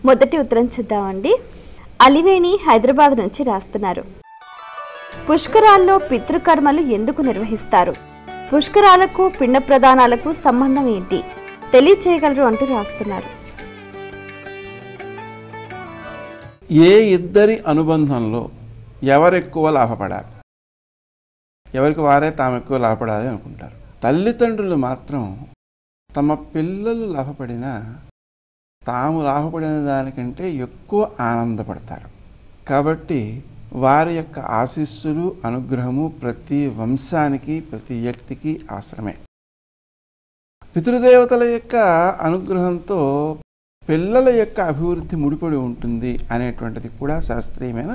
మొదటి ఉత్తరం చూద్దామండి. అలివేణి హైదరాబాద్ నుంచి రాస్తున్నారు. పుష్కరాల్లో పితృకర్మలు ఎందుకు నిర్వహిస్తారు? పుష్కరాలకు పిండ ప్రదానాలకు సంబంధం ఏంటి తెలియచేయగలరు అంటూ రాస్తున్నారు. ఏ ఇద్దరి అనుబంధంలో ఎవరెక్కువ లాభపడాలి, ఎవరికి వారే తాము ఎక్కువ లాభపడాలి అనుకుంటారు. తల్లిదండ్రులు మాత్రం తమ పిల్లలు లాభపడినా తాము లాభపడిన దానికంటే ఎక్కువ ఆనందపడతారు. కాబట్టి వారి యొక్క ఆశీస్సులు అనుగ్రహము ప్రతి వంశానికి ప్రతి వ్యక్తికి అవసరమే. పితృదేవతల యొక్క అనుగ్రహంతో పిల్లల యొక్క అభివృద్ధి ముడిపడి ఉంటుంది అనేటువంటిది కూడా శాస్త్రీయమైన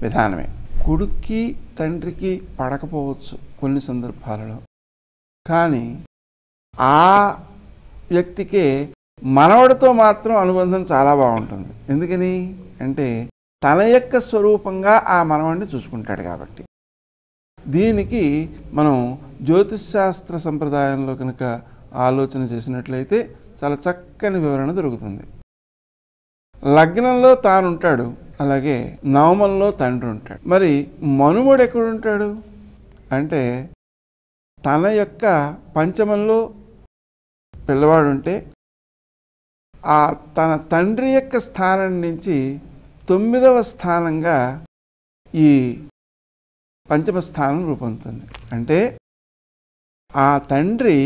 విధానమే. కొడుక్కి తండ్రికి పడకపోవచ్చు కొన్ని సందర్భాలలో, కానీ ఆ వ్యక్తికే మనవడితో మాత్రం అనుబంధం చాలా బాగుంటుంది. ఎందుకని అంటే తన యొక్క స్వరూపంగా ఆ మనవడిని చూసుకుంటాడు కాబట్టి. దీనికి మనం జ్యోతిష్శాస్త్ర సంప్రదాయంలో కనుక ఆలోచన చేసినట్లయితే చాలా చక్కని వివరణ దొరుకుతుంది. లగ్నంలో తానుంటాడు, అలాగే నవమంలో తండ్రి ఉంటాడు. మరి మనుమడు ఎక్కడుంటాడు అంటే తన యొక్క పంచమంలో పిల్లవాడుంటే ఆ తన తండ్రి యొక్క స్థానం నుంచి 9వ స్థానంగా ఈ పంచమ స్థానం రూపొందుతుంది. అంటే ఆ తండ్రి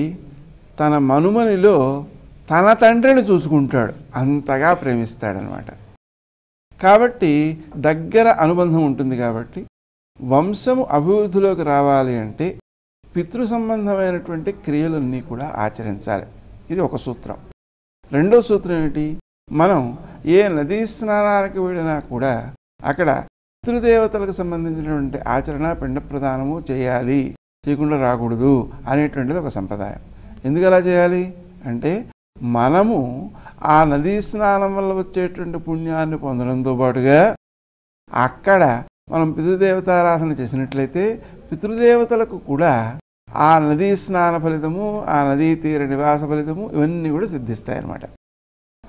తన మనుమనిలో తన తండ్రిని చూసుకుంటాడు, అంతగా ప్రేమిస్తాడనమాట. కాబట్టి దగ్గర అనుబంధం ఉంటుంది. కాబట్టి వంశము అభివృద్ధిలోకి రావాలి అంటే పితృ సంబంధమైనటువంటి క్రియలన్నీ కూడా ఆచరించాలి. ఇది ఒక సూత్రం. రెండో సూత్రం ఏమిటి? మనం ఏ నదీ స్నానానికి వెళ్ళినా కూడా అక్కడ పితృదేవతలకు సంబంధించినటువంటి ఆచరణ పిండ ప్రదానము చేయాలి, చేయకుండా రాకూడదు అనేటువంటిది ఒక సంప్రదాయం. ఎందుకు అలా చేయాలి అంటే మనము ఆ నదీ స్నానం వల్ల వచ్చేటువంటి పుణ్యాన్ని పొందడంతో పాటుగా అక్కడ మనం పితృదేవతారాధన చేసినట్లయితే పితృదేవతలకు కూడా ఆ నదీ స్నాన ఫలితము, ఆ నదీ తీర నివాస ఫలితము ఇవన్నీ కూడా సిద్ధిస్తాయి అన్నమాట.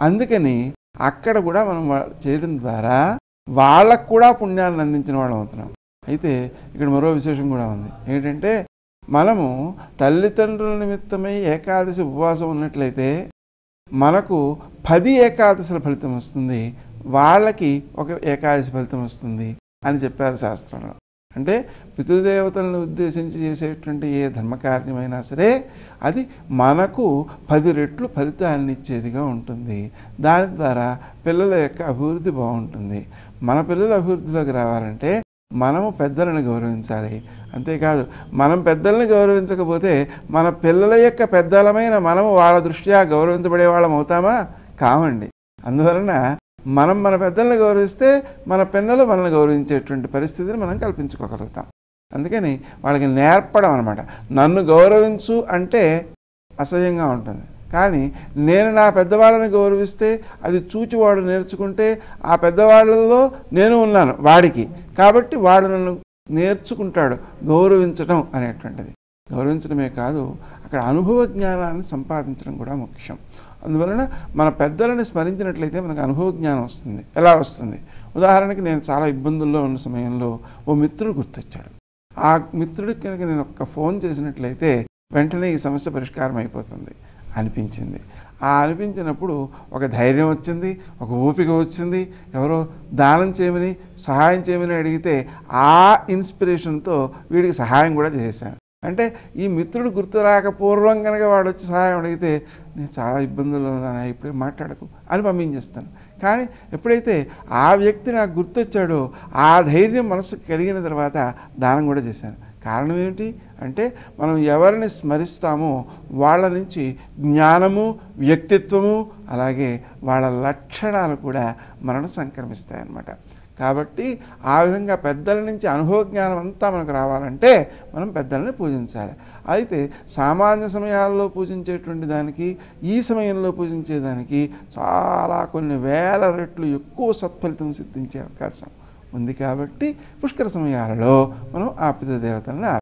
అందుకని అక్కడ కూడా మనం చేయడం ద్వారా వాళ్ళకు కూడా పుణ్యాన్ని అందించిన వాళ్ళం అవుతున్నాం. అయితే ఇక్కడ మరో విశేషం కూడా ఉంది. ఏంటంటే మనము తల్లిదండ్రుల నిమిత్తమై ఏకాదశి ఉపవాసం ఉన్నట్లయితే మనకు 10 ఏకాదశుల ఫలితం వస్తుంది, వాళ్ళకి ఒక ఏకాదశి ఫలితం వస్తుంది అని చెప్పారు శాస్త్రంలో. అంటే పితృదేవతలను ఉద్దేశించి చేసేటువంటి ఏ ధర్మకార్యమైనా సరే అది మనకు 10 రెట్లు ఫలితాన్ని ఇచ్చేదిగా ఉంటుంది. దాని ద్వారా పిల్లల యొక్క అభివృద్ధి బాగుంటుంది. మన పిల్లల అభివృద్ధిలోకి రావాలంటే మనము పెద్దలను గౌరవించాలి. అంతేకాదు మనం పెద్దలను గౌరవించకపోతే మన పిల్లల యొక్క పెద్దలమైన మనము వాళ్ళ దృష్ట్యా గౌరవించబడే వాళ్ళం అవుతామా? కావండి. అందువలన మనం మన పెద్దలను గౌరవిస్తే మన పిల్లలు మనల్ని గౌరవించేటువంటి పరిస్థితిని మనం కల్పించుకోగలుగుతాం. అందుకని వాళ్ళకి నేర్పడం అనమాట. నన్ను గౌరవించు అంటే అసహ్యంగా ఉంటుంది, కానీ నేను నా పెద్దవాళ్ళని గౌరవిస్తే అది చూచి వాడు నేర్చుకుంటే ఆ పెద్దవాళ్ళల్లో నేను ఉన్నాను వాడికి, కాబట్టి వాడు నన్ను నేర్చుకుంటాడు గౌరవించడం అనేటువంటిది. గౌరవించడమే కాదు, అక్కడ అనుభవ జ్ఞానాన్ని సంపాదించడం కూడా ముఖ్యం. అందువలన మన పెద్దలని స్మరించినట్లయితే మనకు అనుభవ జ్ఞానం వస్తుంది. ఎలా వస్తుంది? ఉదాహరణకి నేను చాలా ఇబ్బందుల్లో ఉన్న సమయంలో ఓ మిత్రుడు గుర్తొచ్చాడు. ఆ మిత్రుడికి కనుక నేను ఒక్క ఫోన్ చేసినట్లయితే వెంటనే ఈ సమస్య పరిష్కారం అయిపోతుంది అనిపించింది. ఆ అనిపించినప్పుడు ఒక ధైర్యం వచ్చింది, ఒక ఓపిక వచ్చింది. ఎవరో దానం చేయమని సహాయం చేయమని అడిగితే ఆ ఇన్స్పిరేషన్తో వీడికి సహాయం కూడా చేశాను. అంటే ఈ మిత్రుడు గుర్తు రాకపూర్వం కనుక వాడు వచ్చి సహాయం అడిగితే నేను చాలా ఇబ్బందుల్లో ఉన్నాను, ఇప్పుడే మాట్లాడకు అని పంపించేస్తాను. కానీ ఎప్పుడైతే ఆ వ్యక్తి నాకు గుర్తొచ్చాడో ఆ ధైర్యం మనసుకు కలిగిన తర్వాత దానం కూడా చేశాను. కారణం ఏమిటి అంటే మనం ఎవరిని స్మరిస్తామో వాళ్ళ నుంచి జ్ఞానము, వ్యక్తిత్వము, అలాగే వాళ్ళ లక్షణాలు కూడా మనను సంక్రమిస్తాయన్నమాట. కాబట్టి ఆ విధంగా పెద్దల నుంచి అనుభవ జ్ఞానం అంతా మనకు రావాలంటే మనం పెద్దల్ని పూజించాలి. అయితే సామాన్య సమయాల్లో పూజించేటువంటి దానికి ఈ సమయంలో పూజించేదానికి చాలా కొన్ని వేల రెట్లు ఎక్కువ సత్ఫలితం సిద్ధించే అవకాశం ఉంది. కాబట్టి పుష్కర సమయాలలో మనం ఆ పితృదేవతలను